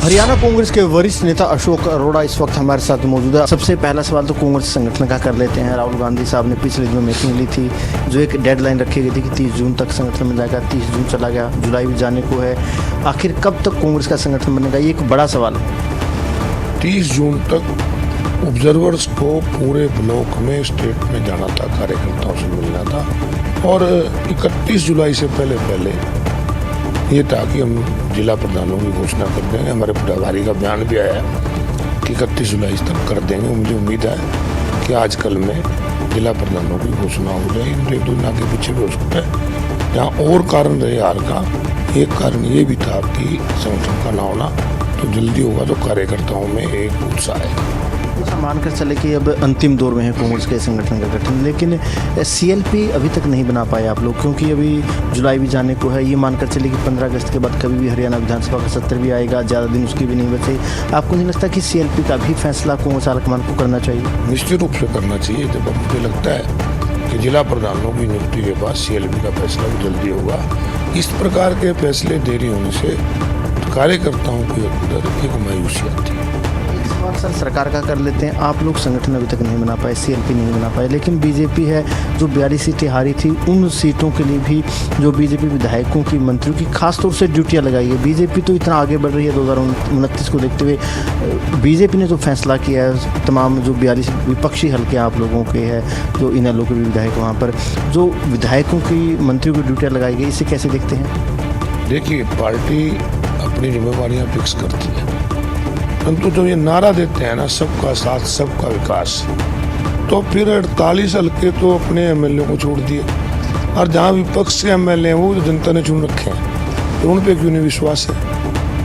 हरियाणा कांग्रेस के वरिष्ठ नेता अशोक अरोड़ा इस वक्त हमारे साथ मौजूद है। सबसे पहला सवाल तो कांग्रेस संगठन का कर लेते हैं। राहुल गांधी साहब ने पिछले दिनों मीटिंग ली थी, जो एक डेडलाइन रखी गई थी कि 30 जून तक संगठन बन जाएगा। 30 जून चला गया, जुलाई भी जाने को है। आखिर कब तक कांग्रेस का संगठन बनेगा, ये एक बड़ा सवाल है। 30 जून तक ऑब्जर्वर्स को पूरे ब्लॉक में स्टेट में जाना था, कार्यकर्ताओं से मिलना था और 31 जुलाई से पहले ये था कि हम जिला प्रधानों की घोषणा कर देंगे। हमारे प्रभारी का बयान भी आया कि 31 जुलाई तक कर देंगे। मुझे उम्मीद है कि आज कल में जिला प्रधानों की घोषणा हो जाएगी। एक दो दिन आगे पीछे भी हो सकता है। यहाँ और कारण रहे हार का, एक कारण ये भी था कि संगठन का ना होना, तो जल्दी होगा तो कार्यकर्ताओं में एक उत्साह है। ऐसा मानकर चले कि अब अंतिम दौर में है कांग्रेस के संगठन का गठन, लेकिन सीएलपी अभी तक नहीं बना पाए आप लोग, क्योंकि अभी जुलाई भी जाने को है। ये मानकर चले कि 15 अगस्त के बाद कभी भी हरियाणा विधानसभा का सत्र भी आएगा, ज़्यादा दिन उसकी भी नहीं बचे। आपको नहीं लगता कि सीएलपी का भी फैसला कांग्रेस हाईकमान को करना चाहिए? निश्चित रूप से करना चाहिए। जब मुझे लगता है कि जिला प्रधानों की नियुक्ति के बाद सीएलपी का फैसला भी जल्दी होगा। इस प्रकार के फैसले देरी होने से कार्यकर्ताओं के अंदर एक मायूसी आती है। सर, सरकार का कर लेते हैं। आप लोग संगठन अभी तक नहीं बना पाए, सीएलपी नहीं बना पाए, लेकिन बीजेपी है जो 42 सीटें हारी थी, उन सीटों के लिए भी जो बीजेपी विधायकों की, मंत्रियों की खासतौर से ड्यूटियां लगाई है। बीजेपी तो इतना आगे बढ़ रही है 2029 को देखते हुए। बीजेपी ने जो फैसला किया है, तमाम जो 42 विपक्षी हल्के आप लोगों के हैं, जो इनेलो के भी विधायक वहाँ पर जो विधायकों की, मंत्रियों की ड्यूटियाँ लगाई गई, इसे कैसे देखते हैं? देखिए, पार्टी अपनी जिम्मेवारियाँ फिक्स करती है, परंतु जब ये नारा देते हैं ना, सबका साथ सबका विकास, तो फिर 48 हल्के तो अपने एमएलए को छोड़ दिए, और जहाँ विपक्ष के एमएलए हैं वो जनता ने चुन रखे हैं, तो उन पे क्यों नहीं विश्वास है?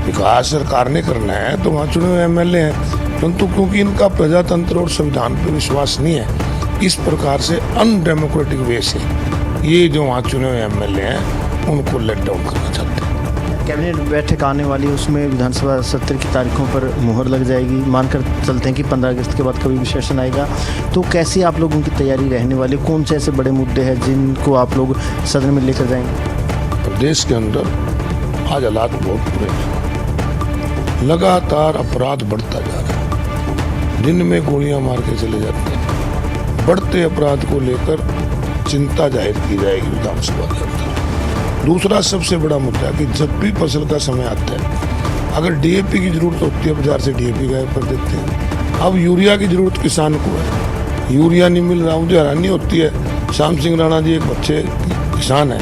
विकास सरकार ने करना है तो वहाँ चुने हुए एमएलए हैं, परंतु क्योंकि इनका प्रजातंत्र और संविधान पे विश्वास नहीं है, इस प्रकार से अनडेमोक्रेटिक वे से ये जो वहाँ चुने हुए एमएलए हैं उनको लेट डाउन करना चाहते हैं। कैबिनेट बैठक आने वाली है, उसमें विधानसभा सत्र की तारीखों पर मुहर लग जाएगी। मानकर चलते हैं कि 15 अगस्त के बाद कभी भी सेशन आएगा, तो कैसी आप लोगों की तैयारी रहने वाली? कौन से ऐसे बड़े मुद्दे हैं जिनको आप लोग सदन में लेकर जाएंगे? प्रदेश के अंदर आज हालात बहुत बुरे हैं। लगातार अपराध बढ़ता जा रहा है, दिन में गोलियां मार के चले जाते हैं। बढ़ते अपराध को लेकर चिंता जाहिर की जाएगी विधानसभा के अंदर। दूसरा सबसे बड़ा मुद्दा कि जब भी फसल का समय आता है, अगर डीएपी की जरूरत होती है, बाजार से डीएपी गायब कर देते हैं। अब यूरिया की जरूरत किसान को है, यूरिया नहीं मिल रहा। मुझे हैरानी होती है, श्याम सिंह राणा जी एक बच्चे किसान है,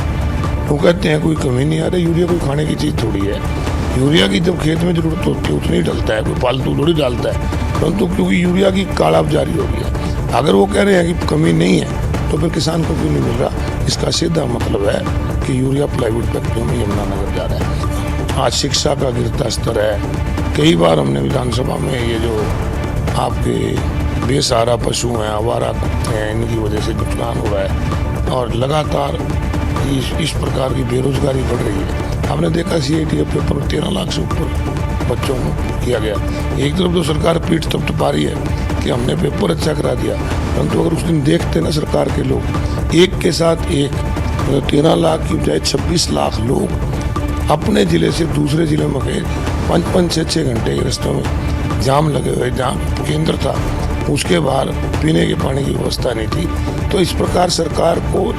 वो कहते हैं कोई कमी नहीं आ रही, यूरिया कोई खाने की चीज़ थोड़ी है। यूरिया की जब खेत में जरूरत होती है उतनी डालता है, कोई फालतू थोड़ी डालता है, परंतु क्योंकि यूरिया की कालाबाजारी हो रही है। अगर वो कह रहे हैं कि कमी नहीं है तो फिर किसान को क्यों नहीं मिल रहा? इसका सीधा मतलब है कि यूरिया प्लाईवुड फैक्ट्रियों में यमुनानगर जा रहा है। आज शिक्षा का गिरता स्तर है। कई बार हमने विधानसभा में ये जो आपके बेसहारा पशु हैं, आवारा कुत्ते हैं, इनकी वजह से नुकसान हो रहा है और लगातार इस प्रकार की बेरोजगारी बढ़ रही है। आपने देखा CIT पेपर में 13 लाख से ऊपर बच्चों को किया गया। एक तरफ तो सरकार पीठ थपथपा रही है कि हमने पेपर अच्छा करा दिया, परंतु अगर उस दिन देखते ना सरकार के लोग, एक के साथ एक 13 लाख की बजाय 26 लाख लोग अपने ज़िले से दूसरे ज़िले में गए। 5-5, 6-6 घंटे के रास्तों में जाम लगे हुए, जहाँ केंद्र था उसके बाहर पीने के पानी की व्यवस्था नहीं थी। तो इस प्रकार सरकार को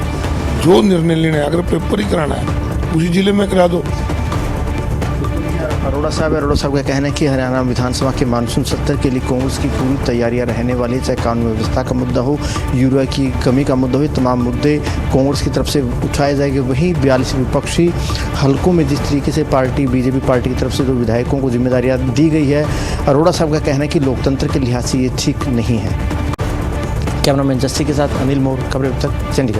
जो निर्णय लेना है, अगर पेपर ही कराना है उसी ज़िले में करा दो। अरोड़ा साहब का कहना है कि हरियाणा विधानसभा के मानसून सत्र के लिए कांग्रेस की पूरी तैयारियां रहने वाली है। चाहे कानून व्यवस्था का मुद्दा हो, यूरिया की कमी का मुद्दा हो, तमाम मुद्दे कांग्रेस की तरफ से उठाए जाएंगे। वहीं 42 विपक्षी हलकों में जिस तरीके से बीजेपी पार्टी की तरफ से जो विधायकों को जिम्मेदारियां दी गई है, अरोड़ा साहब का कहना है कि लोकतंत्र के लिहाज से ये ठीक नहीं है। कैमरामैन जस्सी के साथ अनिल मोर, खबरें अब तक, चंडीगढ़।